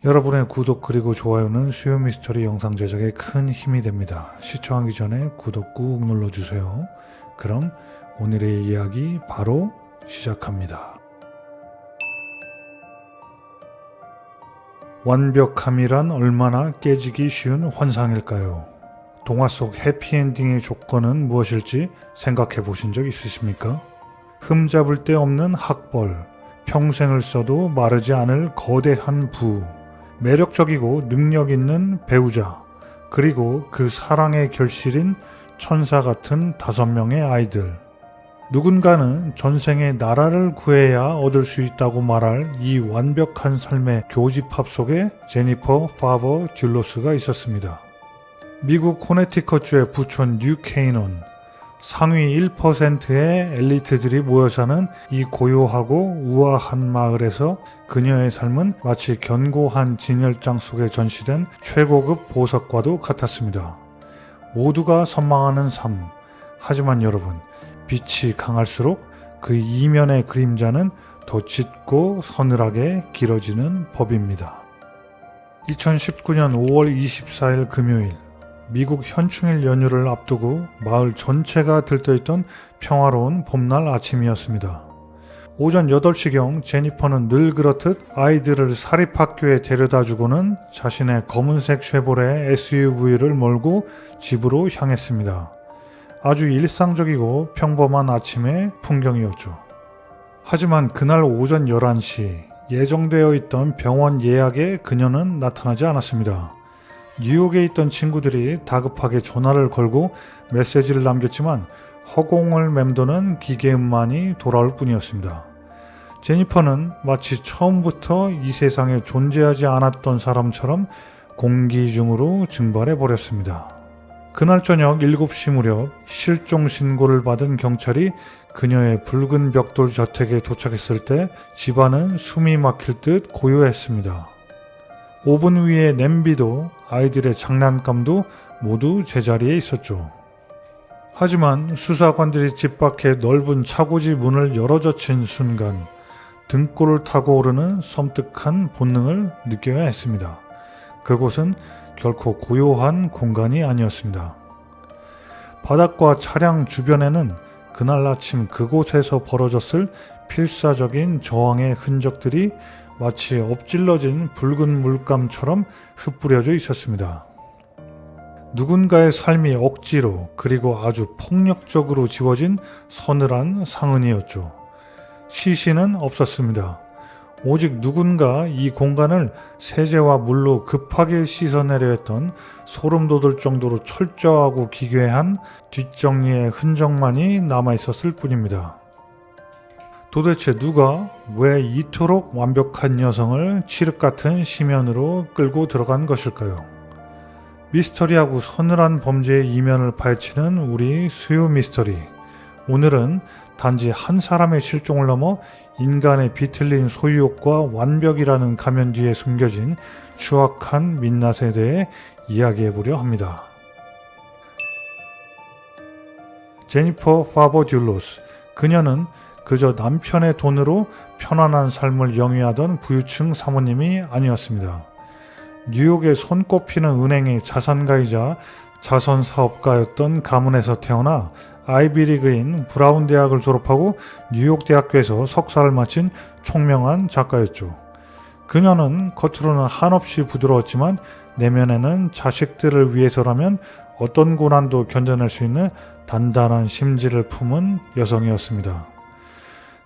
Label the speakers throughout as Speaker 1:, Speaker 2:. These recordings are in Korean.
Speaker 1: 여러분의 구독 그리고 좋아요는 수요 미스터리 영상 제작에 큰 힘이 됩니다. 시청하기 전에 구독 꾹 눌러주세요. 그럼 오늘의 이야기 바로 시작합니다. 완벽함이란 얼마나 깨지기 쉬운 환상일까요? 동화 속 해피엔딩의 조건은 무엇일지 생각해 보신 적 있으십니까? 흠잡을 데 없는 학벌, 평생을 써도 마르지 않을 거대한 부, 매력적이고 능력 있는 배우자, 그리고 그 사랑의 결실인 천사 같은 5명의 아이들. 누군가는 전생에 나라를 구해야 얻을 수 있다고 말할 이 완벽한 삶의 교집합 속에 제니퍼 파버 듀로스가 있었습니다. 미국 코네티컷주의 부촌 뉴케이논, 상위 1%의 엘리트들이 모여 사는 이 고요하고 우아한 마을에서 그녀의 삶은 마치 견고한 진열장 속에 전시된 최고급 보석과도 같았습니다. 모두가 선망하는 삶. 하지만 여러분, 빛이 강할수록 그 이면의 그림자는 더 짙고 서늘하게 길어지는 법입니다. 2019년 5월 24일 금요일, 미국 현충일 연휴를 앞두고 마을 전체가 들떠있던 평화로운 봄날 아침이었습니다. 오전 8시경 제니퍼는 늘 그렇듯 아이들을 사립학교에 데려다주고는 자신의 검은색 쉐보레 SUV를 몰고 집으로 향했습니다. 아주 일상적이고 평범한 아침의 풍경이었죠. 하지만 그날 오전 11시 예정되어 있던 병원 예약에 그녀는 나타나지 않았습니다. 뉴욕에 있던 친구들이 다급하게 전화를 걸고 메시지를 남겼지만 허공을 맴도는 기계음만이 돌아올 뿐이었습니다. 제니퍼는 마치 처음부터 이 세상에 존재하지 않았던 사람처럼 공기 중으로 증발해 버렸습니다. 그날 저녁 7시 무렵 실종 신고를 받은 경찰이 그녀의 붉은 벽돌 저택에 도착했을 때 집안은 숨이 막힐 듯 고요했습니다. 오븐 위의 냄비도 아이들의 장난감도 모두 제자리에 있었죠. 하지만 수사관들이 집 밖에 넓은 차고지 문을 열어젖힌 순간 등골을 타고 오르는 섬뜩한 본능을 느껴야 했습니다. 그곳은 결코 고요한 공간이 아니었습니다. 바닥과 차량 주변에는 그날 아침 그곳에서 벌어졌을 필사적인 저항의 흔적들이 마치 엎질러진 붉은 물감처럼 흩뿌려져 있었습니다. 누군가의 삶이 억지로 그리고 아주 폭력적으로 지워진 서늘한 상흔이었죠. 시신은 없었습니다. 오직 누군가 이 공간을 세제와 물로 급하게 씻어내려 했던 소름 돋을 정도로 철저하고 기괴한 뒷정리의 흔적만이 남아있었을 뿐입니다. 도대체 누가 왜 이토록 완벽한 여성을 칠흑 같은 심연으로 끌고 들어간 것일까요? 미스터리하고 서늘한 범죄의 이면을 파헤치는 우리 수요 미스터리. 오늘은 단지 한 사람의 실종을 넘어 인간의 비틀린 소유욕과 완벽이라는 가면 뒤에 숨겨진 추악한 민낯에 대해 이야기해보려 합니다. 제니퍼 파버 듀로스. 그녀는 그저 남편의 돈으로 편안한 삶을 영위하던 부유층 사모님이 아니었습니다. 뉴욕에 손꼽히는 은행의 자산가이자 자선사업가였던 가문에서 태어나 아이비리그인 브라운 대학을 졸업하고 뉴욕 대학교에서 석사를 마친 총명한 작가였죠. 그녀는 겉으로는 한없이 부드러웠지만 내면에는 자식들을 위해서라면 어떤 고난도 견뎌낼 수 있는 단단한 심지를 품은 여성이었습니다.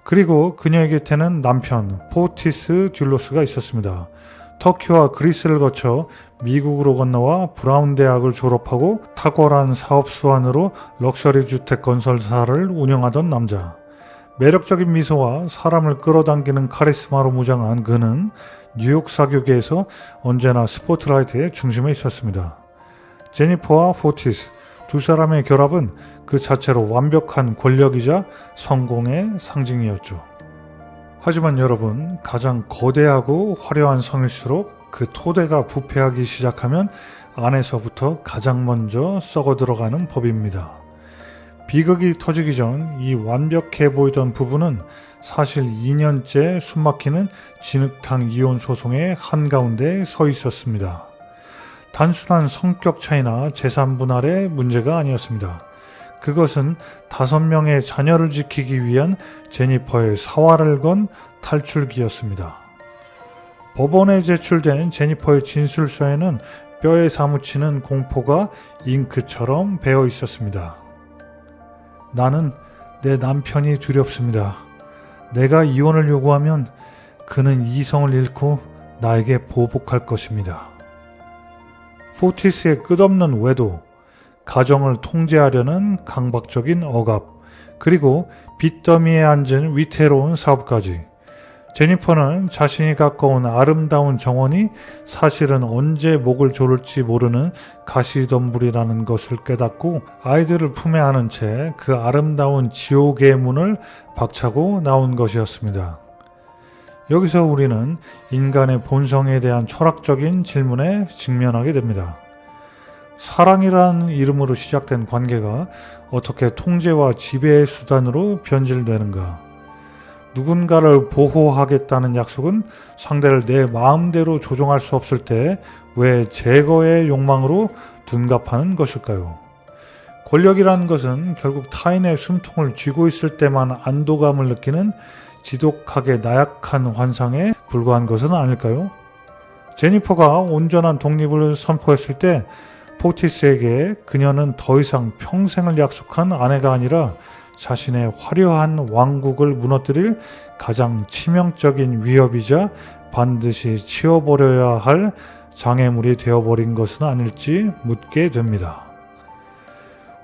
Speaker 1: 그리고 그녀의 곁에는 남편 포티스 듀로스가 있었습니다. 터키와 그리스를 거쳐 미국으로 건너와 브라운 대학을 졸업하고 탁월한 사업 수완으로 럭셔리 주택 건설사를 운영하던 남자. 매력적인 미소와 사람을 끌어당기는 카리스마로 무장한 그는 뉴욕 사교계에서 언제나 스포트라이트의 중심에 있었습니다. 제니퍼와 포티스, 두 사람의 결합은 그 자체로 완벽한 권력이자 성공의 상징이었죠. 하지만 여러분, 가장 거대하고 화려한 성일수록 그 토대가 부패하기 시작하면 안에서부터 가장 먼저 썩어 들어가는 법입니다. 비극이 터지기 전 이 완벽해 보이던 부부는 사실 2년째 숨막히는 진흙탕 이혼 소송의 한가운데 서 있었습니다. 단순한 성격 차이나 재산 분할의 문제가 아니었습니다. 그것은 5명의 자녀를 지키기 위한 제니퍼의 사활을 건 탈출기였습니다. 법원에 제출된 제니퍼의 진술서에는 뼈에 사무치는 공포가 잉크처럼 배어 있었습니다. 나는 내 남편이 두렵습니다. 내가 이혼을 요구하면 그는 이성을 잃고 나에게 보복할 것입니다. 포티스의 끝없는 외도, 가정을 통제하려는 강박적인 억압, 그리고 빚더미에 앉은 위태로운 사업까지. 제니퍼는 자신이 가까운 아름다운 정원이 사실은 언제 목을 조를지 모르는 가시덤불이라는 것을 깨닫고 아이들을 품에 안은 채 그 아름다운 지옥의 문을 박차고 나온 것이었습니다. 여기서 우리는 인간의 본성에 대한 철학적인 질문에 직면하게 됩니다. 사랑이라는 이름으로 시작된 관계가 어떻게 통제와 지배의 수단으로 변질되는가? 누군가를 보호하겠다는 약속은 상대를 내 마음대로 조종할 수 없을 때 왜 제거의 욕망으로 둔갑하는 것일까요? 권력이라는 것은 결국 타인의 숨통을 쥐고 있을 때만 안도감을 느끼는 지독하게 나약한 환상에 불과한 것은 아닐까요? 제니퍼가 온전한 독립을 선포했을 때 포티스에게 그녀는 더 이상 평생을 약속한 아내가 아니라 자신의 화려한 왕국을 무너뜨릴 가장 치명적인 위협이자 반드시 치워버려야 할 장애물이 되어버린 것은 아닐지 묻게 됩니다.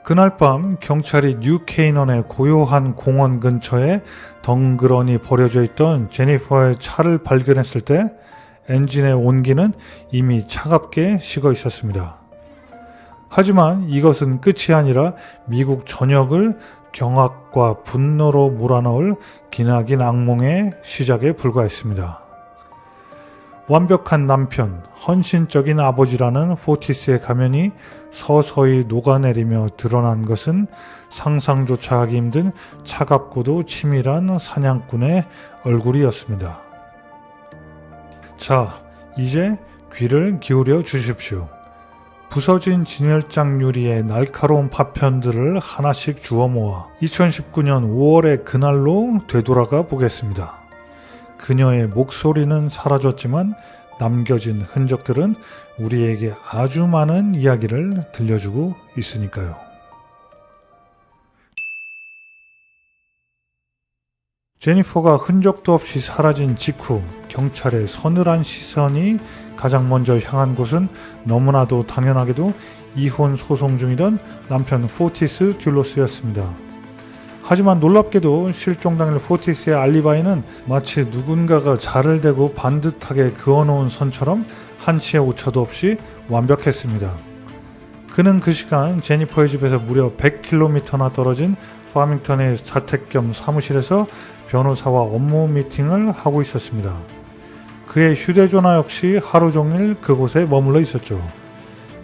Speaker 1: 그날 밤 경찰이 뉴케이넌의 고요한 공원 근처에 덩그러니 버려져 있던 제니퍼의 차를 발견했을 때 엔진의 온기는 이미 차갑게 식어 있었습니다. 하지만 이것은 끝이 아니라 미국 전역을 경악과 분노로 몰아넣을 기나긴 악몽의 시작에 불과했습니다. 완벽한 남편, 헌신적인 아버지라는 포티스의 가면이 서서히 녹아내리며 드러난 것은 상상조차 하기 힘든 차갑고도 치밀한 사냥꾼의 얼굴이었습니다. 자, 이제 귀를 기울여 주십시오. 부서진 진열장 유리의 날카로운 파편들을 하나씩 주워 모아 2019년 5월의 그날로 되돌아가 보겠습니다. 그녀의 목소리는 사라졌지만 남겨진 흔적들은 우리에게 아주 많은 이야기를 들려주고 있으니까요. 제니퍼가 흔적도 없이 사라진 직후 경찰의 서늘한 시선이 가장 먼저 향한 곳은 너무나도 당연하게도 이혼 소송 중이던 남편 포티스 듀로스였습니다. 하지만 놀랍게도 실종 당일 포티스의 알리바이는 마치 누군가가 자를 대고 반듯하게 그어놓은 선처럼 한치의 오차도 없이 완벽했습니다. 그는 그 시간 제니퍼의 집에서 무려 100km나 떨어진 파밍턴의 자택 겸 사무실에서 변호사와 업무 미팅을 하고 있었습니다. 그의 휴대전화 역시 하루 종일 그곳에 머물러 있었죠.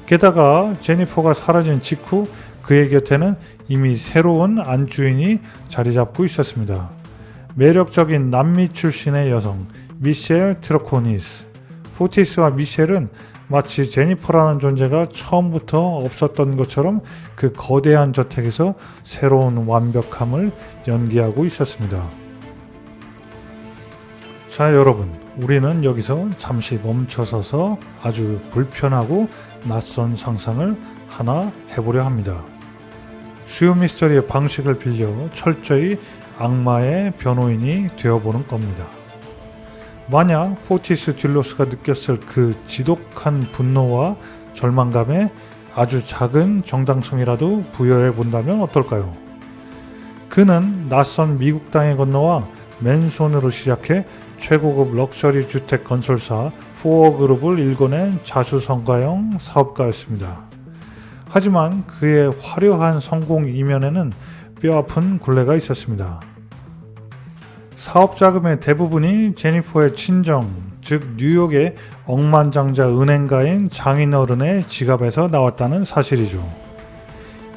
Speaker 1: 게다가 제니퍼가 사라진 직후 그의 곁에는 이미 새로운 안주인이 자리 잡고 있었습니다. 매력적인 남미 출신의 여성 미셸 트러코니스. 포티스와 미셸은 마치 제니퍼라는 존재가 처음부터 없었던 것처럼 그 거대한 저택에서 새로운 완벽함을 연기하고 있었습니다. 자, 여러분, 우리는 여기서 잠시 멈춰서서 아주 불편하고 낯선 상상을 하나 해보려 합니다. 수요 미스터리의 방식을 빌려 철저히 악마의 변호인이 되어보는 겁니다. 만약 포티스 듀로스가 느꼈을 그 지독한 분노와 절망감에 아주 작은 정당성이라도 부여해 본다면 어떨까요? 그는 낯선 미국 땅에 건너와 맨손으로 시작해 최고급 럭셔리 주택 건설사 포어그룹을 일궈낸 자수성가형 사업가였습니다. 하지만 그의 화려한 성공 이면에는 뼈아픈 굴레가 있었습니다. 사업 자금의 대부분이 제니퍼의 친정, 즉 뉴욕의 억만장자 은행가인 장인어른의 지갑에서 나왔다는 사실이죠.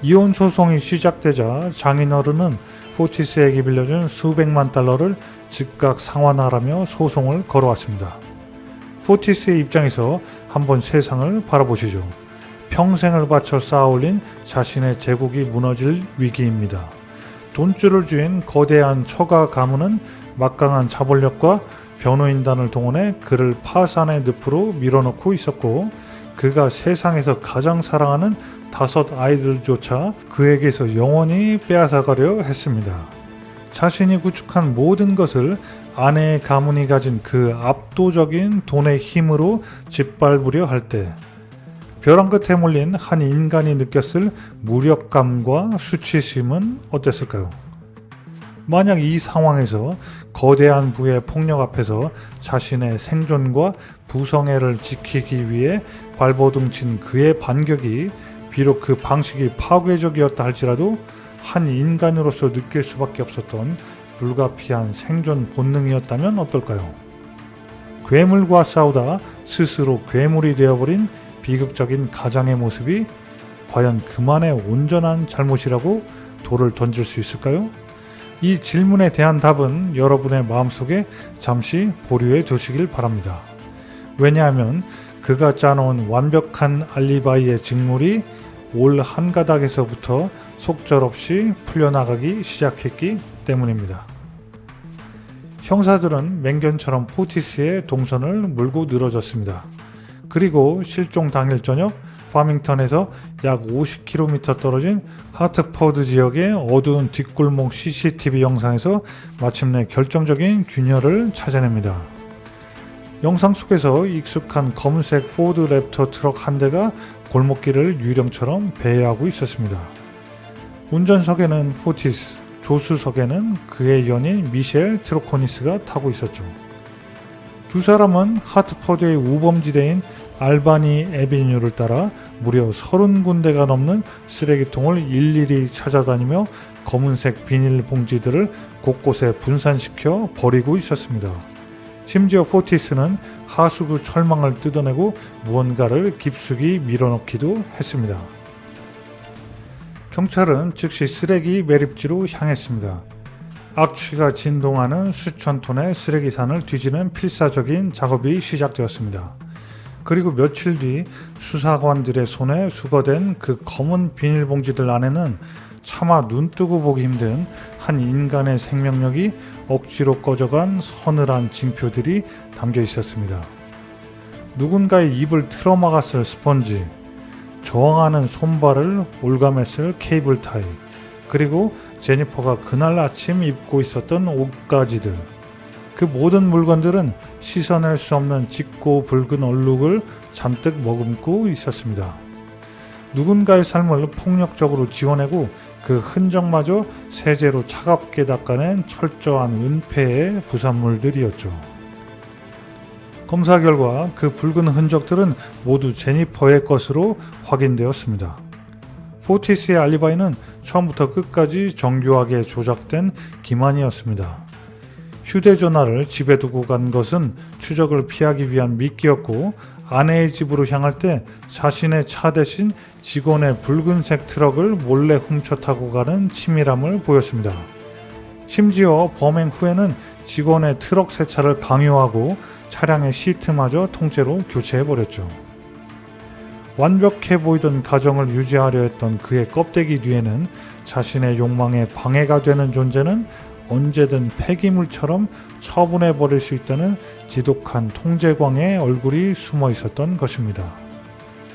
Speaker 1: 이혼 소송이 시작되자 장인어른은 포티스에게 빌려준 수백만 달러를 즉각 상환하라며 소송을 걸어왔습니다. 포티스의 입장에서 한번 세상을 바라보시죠. 평생을 바쳐 쌓아올린 자신의 제국이 무너질 위기입니다. 돈줄을 쥔 거대한 처가 가문은 막강한 자본력과 변호인단을 동원해 그를 파산의 늪으로 밀어넣고 있었고, 그가 세상에서 가장 사랑하는 5 아이들조차 그에게서 영원히 빼앗아가려 했습니다. 자신이 구축한 모든 것을 아내의 가문이 가진 그 압도적인 돈의 힘으로 짓밟으려 할 때, 벼랑 끝에 몰린 한 인간이 느꼈을 무력감과 수치심은 어땠을까요? 만약 이 상황에서 거대한 부의 폭력 앞에서 자신의 생존과 부성애를 지키기 위해 발버둥친 그의 반격이 비록 그 방식이 파괴적이었다 할지라도 한 인간으로서 느낄 수밖에 없었던 불가피한 생존 본능이었다면 어떨까요? 괴물과 싸우다 스스로 괴물이 되어버린 비극적인 가장의 모습이 과연 그만의 온전한 잘못이라고 돌을 던질 수 있을까요? 이 질문에 대한 답은 여러분의 마음속에 잠시 보류해 두시길 바랍니다. 왜냐하면 그가 짜놓은 완벽한 알리바이의 직물이 올 한가닥에서부터 속절없이 풀려나가기 시작했기 때문입니다. 형사들은 맹견처럼 포티스의 동선을 물고 늘어졌습니다. 그리고 실종 당일 저녁 파밍턴에서 약 50km 떨어진 하트퍼드 지역의 어두운 뒷골목 CCTV 영상에서 마침내 결정적인 균열을 찾아냅니다. 영상 속에서 익숙한 검은색 포드 랩터 트럭 한 대가 골목길을 유령처럼 배회하고 있었습니다. 운전석에는 포티스, 조수석에는 그의 연인 미셸 트로코니스가 타고 있었죠. 두 사람은 하트퍼드의 우범지대인 알바니 애비뉴를 따라 무려 30군데가 넘는 쓰레기통을 일일이 찾아다니며 검은색 비닐봉지들을 곳곳에 분산시켜 버리고 있었습니다. 심지어 포티스는 하수구 철망을 뜯어내고 무언가를 깊숙이 밀어넣기도 했습니다. 경찰은 즉시 쓰레기 매립지로 향했습니다. 악취가 진동하는 수천 톤의 쓰레기산을 뒤지는 필사적인 작업이 시작되었습니다. 그리고 며칠 뒤 수사관들의 손에 수거된 그 검은 비닐봉지들 안에는 차마 눈뜨고 보기 힘든 한 인간의 생명력이 억지로 꺼져간 서늘한 징표들이 담겨 있었습니다. 누군가의 입을 틀어막았을 스펀지, 저항하는 손발을 올감했을 케이블 타이, 그리고 제니퍼가 그날 아침 입고 있었던 옷가지들, 그 모든 물건들은 씻어낼 수 없는 짙고 붉은 얼룩을 잔뜩 머금고 있었습니다. 누군가의 삶을 폭력적으로 지워내고 그 흔적마저 세제로 차갑게 닦아낸 철저한 은폐의 부산물들이었죠. 검사 결과 그 붉은 흔적들은 모두 제니퍼의 것으로 확인되었습니다. 포티스의 알리바이는 처음부터 끝까지 정교하게 조작된 기만이었습니다. 휴대전화를 집에 두고 간 것은 추적을 피하기 위한 미끼였고, 아내의 집으로 향할 때 자신의 차 대신 직원의 붉은색 트럭을 몰래 훔쳐 타고 가는 치밀함을 보였습니다. 심지어 범행 후에는 직원의 트럭 세차를 강요하고 차량의 시트마저 통째로 교체해버렸죠. 완벽해 보이던 가정을 유지하려 했던 그의 껍데기 뒤에는 자신의 욕망에 방해가 되는 존재는 언제든 폐기물처럼 처분해버릴 수 있다는 지독한 통제광의 얼굴이 숨어 있었던 것입니다.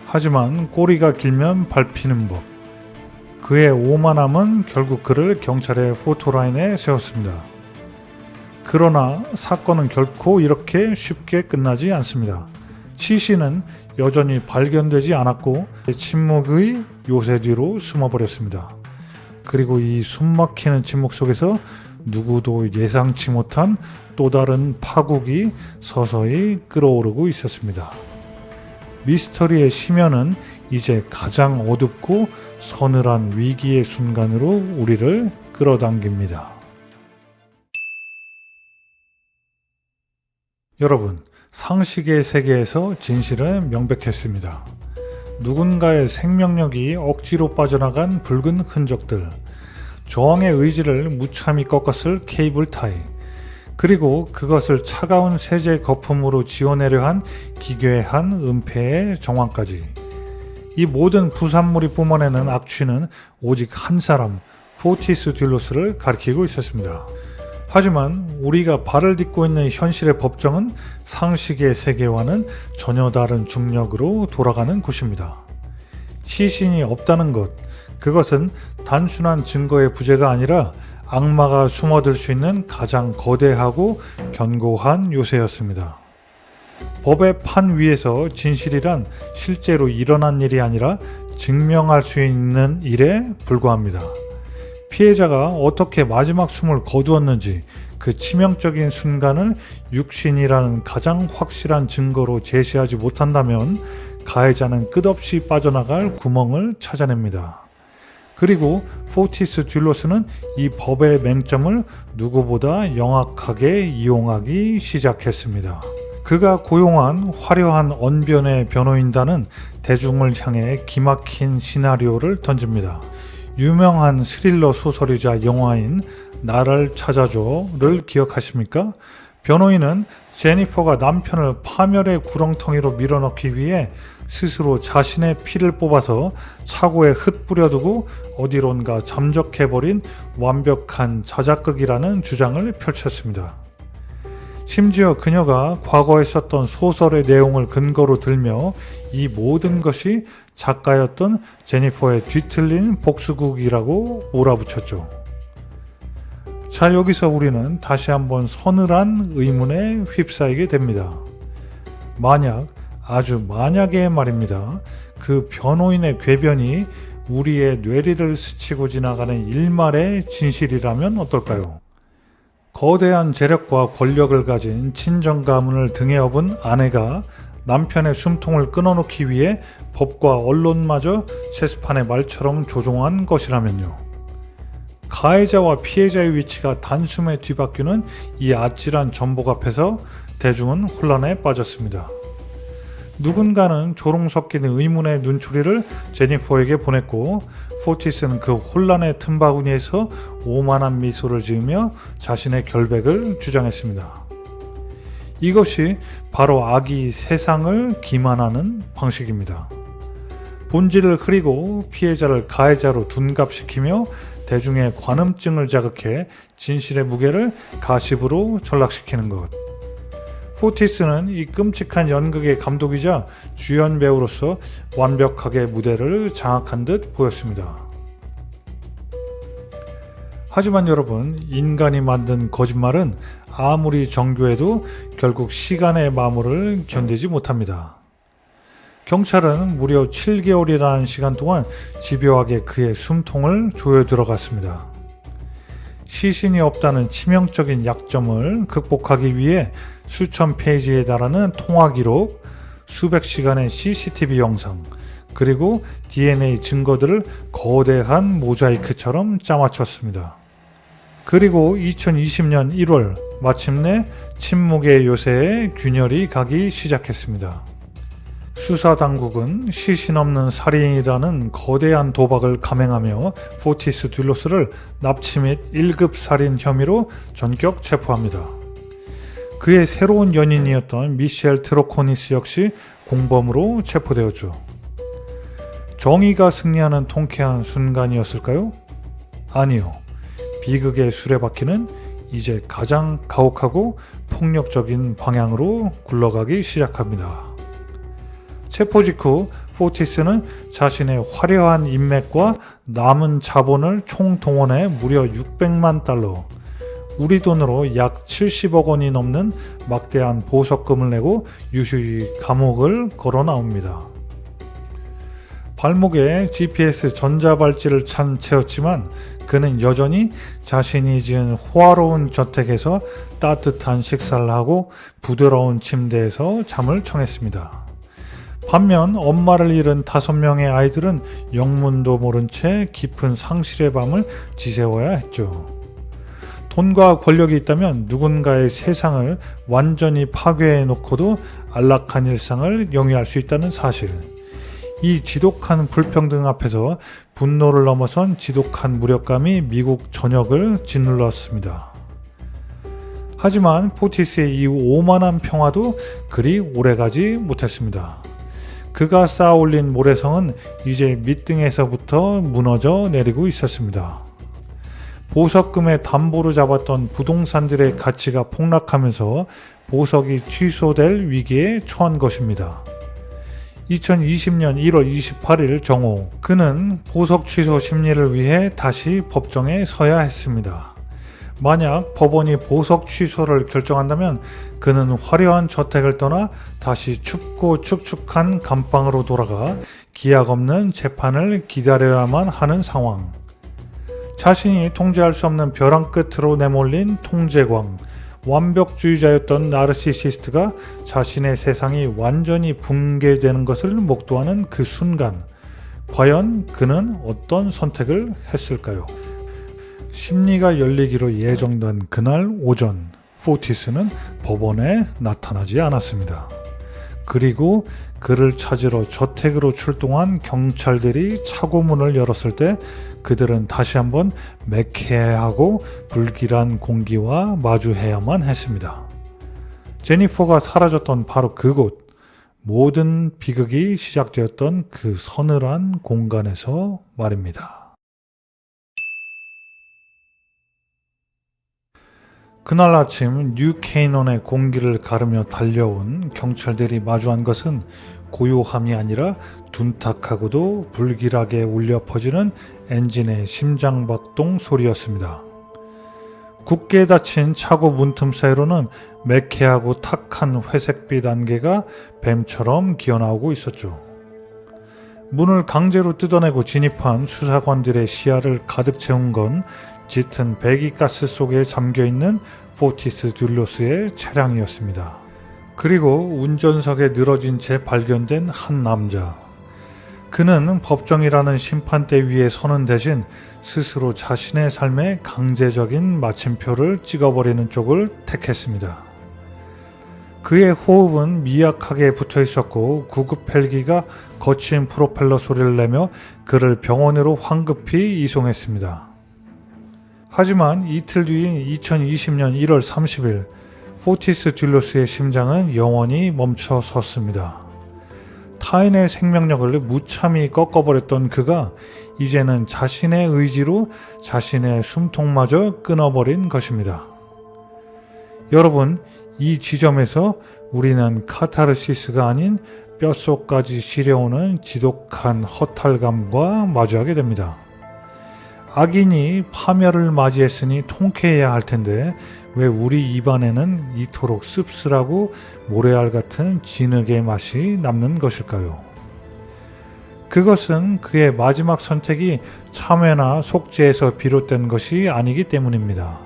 Speaker 1: 하지만 꼬리가 길면 밟히는 법. 그의 오만함은 결국 그를 경찰의 포토라인에 세웠습니다. 그러나 사건은 결코 이렇게 쉽게 끝나지 않습니다. 시신은 여전히 발견되지 않았고 침묵의 요새 뒤로 숨어버렸습니다. 그리고 이 숨막히는 침묵 속에서 누구도 예상치 못한 또 다른 파국이 서서히 끓어오르고 있었습니다. 미스터리의 심연은 이제 가장 어둡고 서늘한 위기의 순간으로 우리를 끌어당깁니다. 여러분, 상식의 세계에서 진실은 명백했습니다. 누군가의 생명력이 억지로 빠져나간 붉은 흔적들, 저항의 의지를 무참히 꺾었을 케이블 타이, 그리고 그것을 차가운 세제 거품으로 지워내려 한 기괴한 은폐의 정황까지. 이 모든 부산물이 뿜어내는 악취는 오직 한 사람, 포티스 듈로스를 가리키고 있었습니다. 하지만 우리가 발을 딛고 있는 현실의 법정은 상식의 세계와는 전혀 다른 중력으로 돌아가는 곳입니다. 시신이 없다는 것, 그것은 단순한 증거의 부재가 아니라 악마가 숨어들 수 있는 가장 거대하고 견고한 요새였습니다. 법의 판 위에서 진실이란 실제로 일어난 일이 아니라 증명할 수 있는 일에 불과합니다. 피해자가 어떻게 마지막 숨을 거두었는지 그 치명적인 순간을 육신이라는 가장 확실한 증거로 제시하지 못한다면 가해자는 끝없이 빠져나갈 구멍을 찾아냅니다. 그리고 포티스 듈로스는 이 법의 맹점을 누구보다 영악하게 이용하기 시작했습니다. 그가 고용한 화려한 언변의 변호인단은 대중을 향해 기막힌 시나리오를 던집니다. 유명한 스릴러 소설이자 영화인 나를 찾아줘를 기억하십니까? 변호인은 제니퍼가 남편을 파멸의 구렁텅이로 밀어넣기 위해 스스로 자신의 피를 뽑아서 차고에 흩뿌려두고 어디론가 잠적해버린 완벽한 자작극이라는 주장을 펼쳤습니다. 심지어 그녀가 과거에 썼던 소설의 내용을 근거로 들며 이 모든 것이 작가였던 제니퍼의 뒤틀린 복수극이라고 몰아붙였죠. 자, 여기서 우리는 다시 한번 서늘한 의문에 휩싸이게 됩니다. 만약, 아주 만약에 말입니다. 그 변호인의 궤변이 우리의 뇌리를 스치고 지나가는 일말의 진실이라면 어떨까요? 거대한 재력과 권력을 가진 친정 가문을 등에 업은 아내가 남편의 숨통을 끊어놓기 위해 법과 언론마저 체스판의 말처럼 조종한 것이라면요. 가해자와 피해자의 위치가 단숨에 뒤바뀌는 이 아찔한 전복 앞에서 대중은 혼란에 빠졌습니다. 누군가는 조롱 섞인 의문의 눈초리를 제니퍼에게 보냈고 포티스는 그 혼란의 틈바구니에서 오만한 미소를 지으며 자신의 결백을 주장했습니다. 이것이 바로 악이 세상을 기만하는 방식입니다. 본질을 흐리고 피해자를 가해자로 둔갑시키며 대중의 관음증을 자극해 진실의 무게를 가십으로 전락시키는 것. 포티스는 이 끔찍한 연극의 감독이자 주연 배우로서 완벽하게 무대를 장악한 듯 보였습니다. 하지만 여러분, 인간이 만든 거짓말은 아무리 정교해도 결국 시간의 마모를 견디지 못합니다. 경찰은 무려 7개월이라는 시간 동안 집요하게 그의 숨통을 조여 들어갔습니다. 시신이 없다는 치명적인 약점을 극복하기 위해 수천 페이지에 달하는 통화 기록, 수백 시간의 CCTV 영상, 그리고 DNA 증거들을 거대한 모자이크처럼 짜맞췄습니다. 그리고 2020년 1월 마침내 침묵의 요새에 균열이 가기 시작했습니다. 수사당국은 시신 없는 살인이라는 거대한 도박을 감행하며 포티스 듈로스를 납치 및 1급 살인 혐의로 전격 체포합니다. 그의 새로운 연인이었던 미셸 트로코니스 역시 공범으로 체포되었죠. 정의가 승리하는 통쾌한 순간이었을까요? 아니요. 비극의 수레바퀴는 이제 가장 가혹하고 폭력적인 방향으로 굴러가기 시작합니다. 체포 직후 포티스는 자신의 화려한 인맥과 남은 자본을 총동원해 무려 600만 달러, 우리 돈으로 약 70억 원이 넘는 막대한 보석금을 내고 유유히 감옥을 걸어 나옵니다. 발목에 GPS 전자발찌를 찬 채였지만 그는 여전히 자신이 지은 호화로운 저택에서 따뜻한 식사를 하고 부드러운 침대에서 잠을 청했습니다. 반면 엄마를 잃은 5명의 아이들은 영문도 모른 채 깊은 상실의 밤을 지새워야 했죠. 돈과 권력이 있다면 누군가의 세상을 완전히 파괴해 놓고도 안락한 일상을 영위할 수 있다는 사실. 이 지독한 불평등 앞에서 분노를 넘어선 지독한 무력감이 미국 전역을 짓눌렀습니다. 하지만 포티스의 이 오만한 평화도 그리 오래가지 못했습니다. 그가 쌓아올린 모래성은 이제 밑등에서부터 무너져 내리고 있었습니다. 보석금의 담보로 잡았던 부동산들의 가치가 폭락하면서 보석이 취소될 위기에 처한 것입니다. 2020년 1월 28일 정오, 그는 보석 취소 심리를 위해 다시 법정에 서야 했습니다. 만약 법원이 보석 취소를 결정한다면 그는 화려한 저택을 떠나 다시 춥고 축축한 감방으로 돌아가 기약 없는 재판을 기다려야만 하는 상황. 자신이 통제할 수 없는 벼랑 끝으로 내몰린 통제광, 완벽주의자였던 나르시시스트가 자신의 세상이 완전히 붕괴되는 것을 목도하는 그 순간, 과연 그는 어떤 선택을 했을까요? 심리가 열리기로 예정된 그날 오전, 포티스는 법원에 나타나지 않았습니다. 그리고 그를 찾으러 저택으로 출동한 경찰들이 차고문을 열었을 때 그들은 다시 한번 매캐하고 불길한 공기와 마주해야만 했습니다. 제니퍼가 사라졌던 바로 그곳, 모든 비극이 시작되었던 그 서늘한 공간에서 말입니다. 그날 아침 뉴케이넌의 공기를 가르며 달려온 경찰들이 마주한 것은 고요함이 아니라 둔탁하고도 불길하게 울려 퍼지는 엔진의 심장박동 소리였습니다. 굳게 닫힌 차고 문틈 사이로는 매캐하고 탁한 회색빛 안개가 뱀처럼 기어나오고 있었죠. 문을 강제로 뜯어내고 진입한 수사관들의 시야를 가득 채운 건 짙은 배기가스 속에 잠겨있는 포티스 듈로스의 차량이었습니다. 그리고 운전석에 늘어진 채 발견된 한 남자. 그는 법정이라는 심판대 위에 서는 대신 스스로 자신의 삶에 강제적인 마침표를 찍어버리는 쪽을 택했습니다. 그의 호흡은 미약하게 붙어 있었고 구급 헬기가 거친 프로펠러 소리를 내며 그를 병원으로 황급히 이송했습니다. 하지만 이틀 뒤인 2020년 1월 30일 포티스 듈로스의 심장은 영원히 멈춰 섰습니다. 타인의 생명력을 무참히 꺾어버렸던 그가 이제는 자신의 의지로 자신의 숨통마저 끊어버린 것입니다. 여러분, 이 지점에서 우리는 카타르시스가 아닌 뼛속까지 시려오는 지독한 허탈감과 마주하게 됩니다. 악인이 파멸을 맞이했으니 통쾌해야 할 텐데 왜 우리 입안에는 이토록 씁쓸하고 모래알 같은 진흙의 맛이 남는 것일까요? 그것은 그의 마지막 선택이 참회나 속죄에서 비롯된 것이 아니기 때문입니다.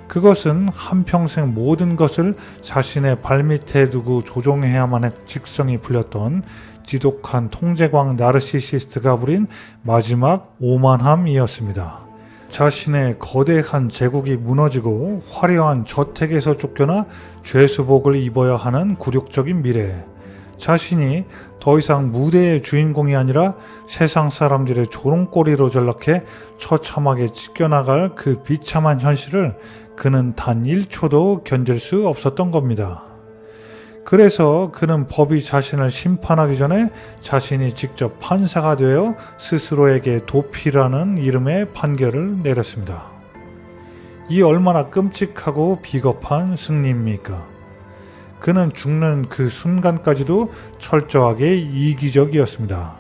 Speaker 1: 그것은 한평생 모든 것을 자신의 발밑에 두고 조종해야만 할 직성이 풀렸던 지독한 통제광 나르시시스트가 부린 마지막 오만함이었습니다. 자신의 거대한 제국이 무너지고 화려한 저택에서 쫓겨나 죄수복을 입어야 하는 굴욕적인 미래. 자신이 더 이상 무대의 주인공이 아니라 세상 사람들의 조롱거리로 전락해 처참하게 찢겨나갈 그 비참한 현실을 그는 단 1초도 견딜 수 없었던 겁니다. 그래서 그는 법이 자신을 심판하기 전에 자신이 직접 판사가 되어 스스로에게 도피라는 이름의 판결을 내렸습니다. 이 얼마나 끔찍하고 비겁한 승리입니까? 그는 죽는 그 순간까지도 철저하게 이기적이었습니다.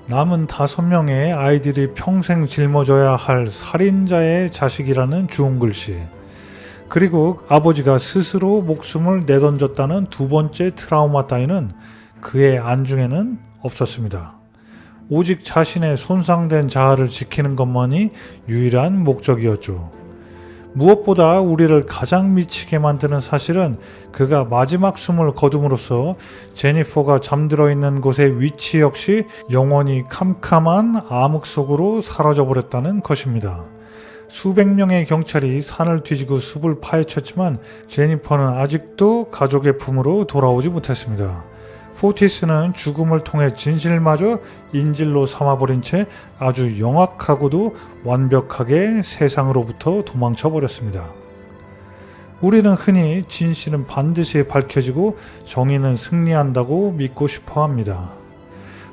Speaker 1: 남은 5명의 아이들이 평생 짊어져야 할 살인자의 자식이라는 주홍 글씨, 그리고 아버지가 스스로 목숨을 내던졌다는 두 번째 트라우마 따위는 그의 안중에는 없었습니다. 오직 자신의 손상된 자아를 지키는 것만이 유일한 목적이었죠. 무엇보다 우리를 가장 미치게 만드는 사실은 그가 마지막 숨을 거둠으로써 제니퍼가 잠들어 있는 곳의 위치 역시 영원히 캄캄한 암흑 속으로 사라져버렸다는 것입니다. 수백 명의 경찰이 산을 뒤지고 숲을 파헤쳤지만 제니퍼는 아직도 가족의 품으로 돌아오지 못했습니다. 포티스는 죽음을 통해 진실마저 인질로 삼아버린 채 아주 영악하고도 완벽하게 세상으로부터 도망쳐 버렸습니다. 우리는 흔히 진실은 반드시 밝혀지고 정의는 승리한다고 믿고 싶어 합니다.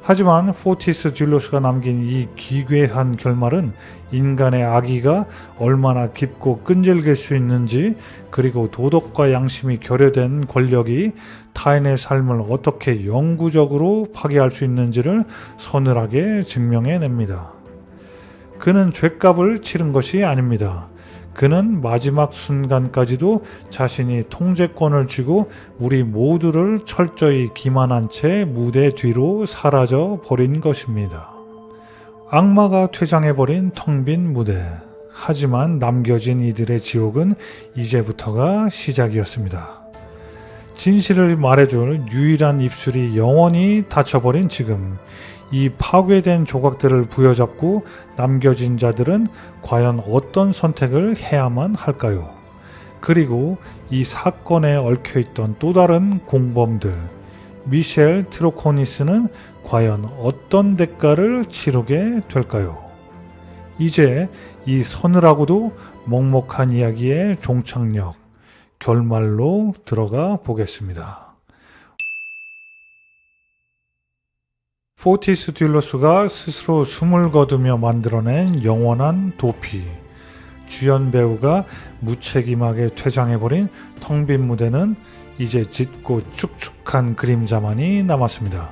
Speaker 1: 하지만 포티스 듈로스가 남긴 이 기괴한 결말은 인간의 악의가 얼마나 깊고 끈질길 수 있는지, 그리고 도덕과 양심이 결여된 권력이 타인의 삶을 어떻게 영구적으로 파괴할 수 있는지를 서늘하게 증명해냅니다. 그는 죗값을 치른 것이 아닙니다. 그는 마지막 순간까지도 자신이 통제권을 쥐고 우리 모두를 철저히 기만한 채 무대 뒤로 사라져 버린 것입니다. 악마가 퇴장해버린 텅 빈 무대. 하지만 남겨진 이들의 지옥은 이제부터가 시작이었습니다. 진실을 말해줄 유일한 입술이 영원히 닫혀버린 지금, 이 파괴된 조각들을 부여잡고 남겨진 자들은 과연 어떤 선택을 해야만 할까요? 그리고 이 사건에 얽혀있던 또 다른 공범들, 미셸 트로코니스는 과연 어떤 대가를 치르게 될까요? 이제 이 서늘하고도 먹먹한 이야기의 종착역, 결말로 들어가 보겠습니다. 포티스 듈로스가 스스로 숨을 거두며 만들어낸 영원한 도피, 주연 배우가 무책임하게 퇴장해버린 텅 빈 무대는 이제 짙고 축축한 그림자만이 남았습니다.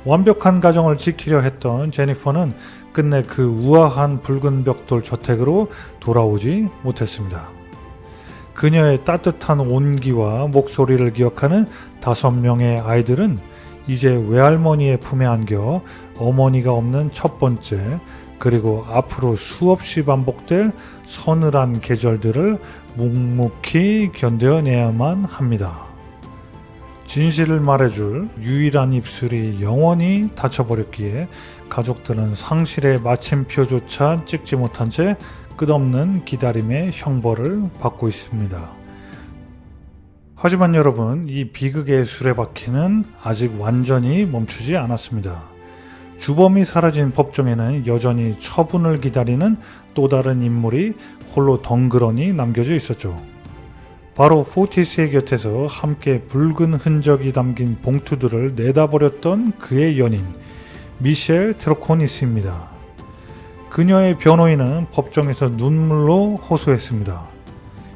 Speaker 1: 완벽한 가정을 지키려 했던 제니퍼는 끝내 그 우아한 붉은 벽돌 저택으로 돌아오지 못했습니다. 그녀의 따뜻한 온기와 목소리를 기억하는 5명의 아이들은 이제 외할머니의 품에 안겨 어머니가 없는 첫 번째, 그리고 앞으로 수없이 반복될 서늘한 계절들을 묵묵히 견뎌내야만 합니다. 진실을 말해줄 유일한 입술이 영원히 닫혀버렸기에 가족들은 상실의 마침표조차 찍지 못한 채 끝없는 기다림의 형벌을 받고 있습니다. 하지만 여러분, 이 비극의 수레바퀴는 아직 완전히 멈추지 않았습니다. 주범이 사라진 법정에는 여전히 처분을 기다리는 또 다른 인물이 홀로 덩그러니 남겨져 있었죠. 바로 포티스의 곁에서 함께 붉은 흔적이 담긴 봉투들을 내다버렸던 그의 연인, 미셸 트로코니스입니다. 그녀의 변호인은 법정에서 눈물로 호소했습니다.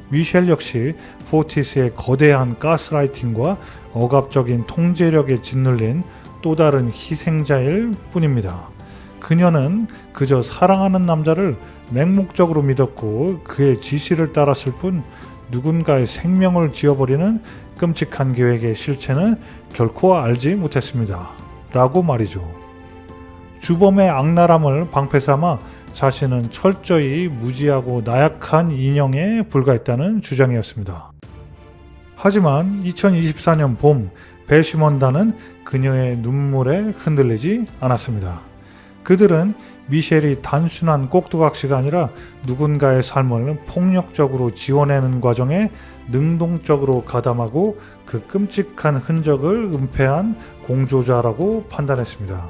Speaker 1: 미셸 역시 포티스의 거대한 가스라이팅과 억압적인 통제력에 짓눌린 또 다른 희생자일 뿐입니다. 그녀는 그저 사랑하는 남자를 맹목적으로 믿었고 그의 지시를 따랐을 뿐 누군가의 생명을 지어버리는 끔찍한 계획의 실체는 결코 알지 못했습니다. 라고 말이죠. 주범의 악랄함을 방패삼아 자신은 철저히 무지하고 나약한 인형에 불과했다는 주장이었습니다. 하지만 2024년 봄, 배심원단은 그녀의 눈물에 흔들리지 않았습니다. 그들은 미셸이 단순한 꼭두각시가 아니라 누군가의 삶을 폭력적으로 지워내는 과정에 능동적으로 가담하고 그 끔찍한 흔적을 은폐한 공조자라고 판단했습니다.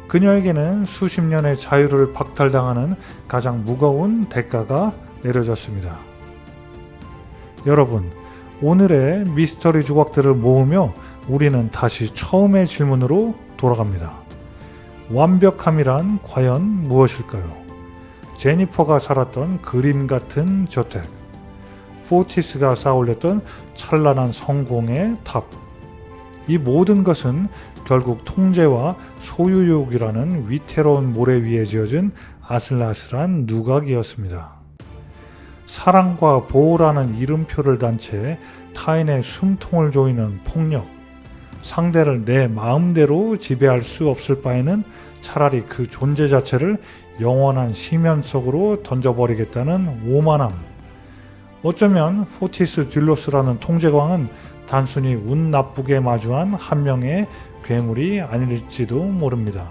Speaker 1: 그녀에게는 수십 년의 자유를 박탈당하는 가장 무거운 대가가 내려졌습니다. 여러분, 오늘의 미스터리 조각들을 모으며 우리는 다시 처음의 질문으로 돌아갑니다. 완벽함이란 과연 무엇일까요? 제니퍼가 살았던 그림 같은 저택, 포티스가 쌓아올렸던 찬란한 성공의 탑, 이 모든 것은 결국 통제와 소유욕이라는 위태로운 모래 위에 지어진 아슬아슬한 누각이었습니다. 사랑과 보호라는 이름표를 단 채 타인의 숨통을 조이는 폭력, 상대를 내 마음대로 지배할 수 없을 바에는 차라리 그 존재 자체를 영원한 심연 속으로 던져버리겠다는 오만함. 어쩌면 포티스 듈로스라는 통제광은 단순히 운 나쁘게 마주한 한 명의 괴물이 아닐지도 모릅니다.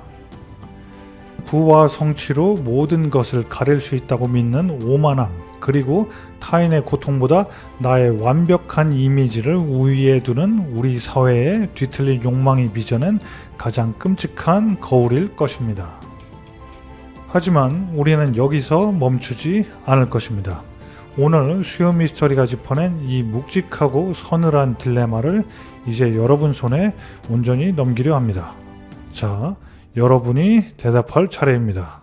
Speaker 1: 부와 성취로 모든 것을 가릴 수 있다고 믿는 오만함, 그리고 타인의 고통보다 나의 완벽한 이미지를 우위에 두는 우리 사회의 뒤틀린 욕망이 빚어낸 가장 끔찍한 거울일 것입니다. 하지만 우리는 여기서 멈추지 않을 것입니다. 오늘 수요 미스터리가 짚어낸 이 묵직하고 서늘한 딜레마를 이제 여러분 손에 온전히 넘기려 합니다. 자, 여러분이 대답할 차례입니다.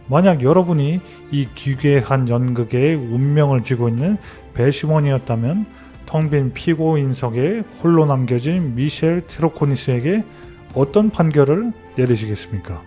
Speaker 1: 만약 여러분이 이 기괴한 연극의 운명을 쥐고 있는 배심원이었다면 텅 빈 피고인석에 홀로 남겨진 미셸 트로코니스에게 어떤 판결을 내리시겠습니까?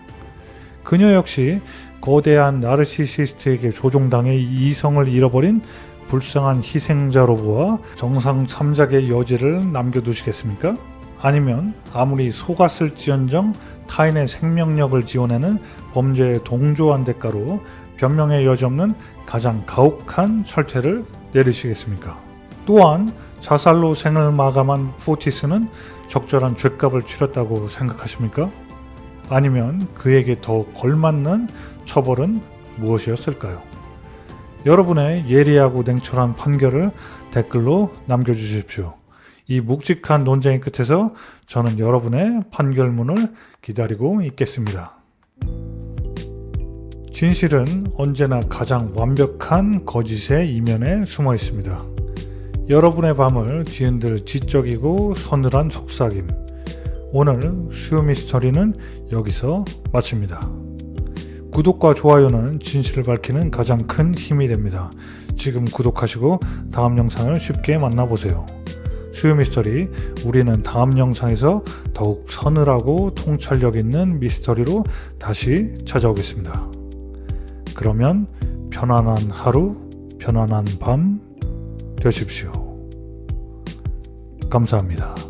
Speaker 1: 그녀 역시 거대한 나르시시스트에게 조종당해 이성을 잃어버린 불쌍한 희생자로 보아 정상 참작의 여지를 남겨두시겠습니까? 아니면 아무리 속았을지언정 타인의 생명력을 지원하는 범죄에 동조한 대가로 변명의 여지 없는 가장 가혹한 철퇴를 내리시겠습니까? 또한 자살로 생을 마감한 포티스는 적절한 죗값을 치렀다고 생각하십니까? 아니면 그에게 더 걸맞는 처벌은 무엇이었을까요? 여러분의 예리하고 냉철한 판결을 댓글로 남겨주십시오. 이 묵직한 논쟁의 끝에서 저는 여러분의 판결문을 기다리고 있겠습니다. 진실은 언제나 가장 완벽한 거짓의 이면에 숨어 있습니다. 여러분의 밤을 뒤흔들 지적이고 서늘한 속삭임. 오늘 수요 미스터리는 여기서 마칩니다. 구독과 좋아요는 진실을 밝히는 가장 큰 힘이 됩니다. 지금 구독하시고 다음 영상을 쉽게 만나보세요. 수요 미스터리, 우리는 다음 영상에서 더욱 서늘하고 통찰력 있는 미스터리로 다시 찾아오겠습니다. 그러면 편안한 하루, 편안한 밤 되십시오. 감사합니다.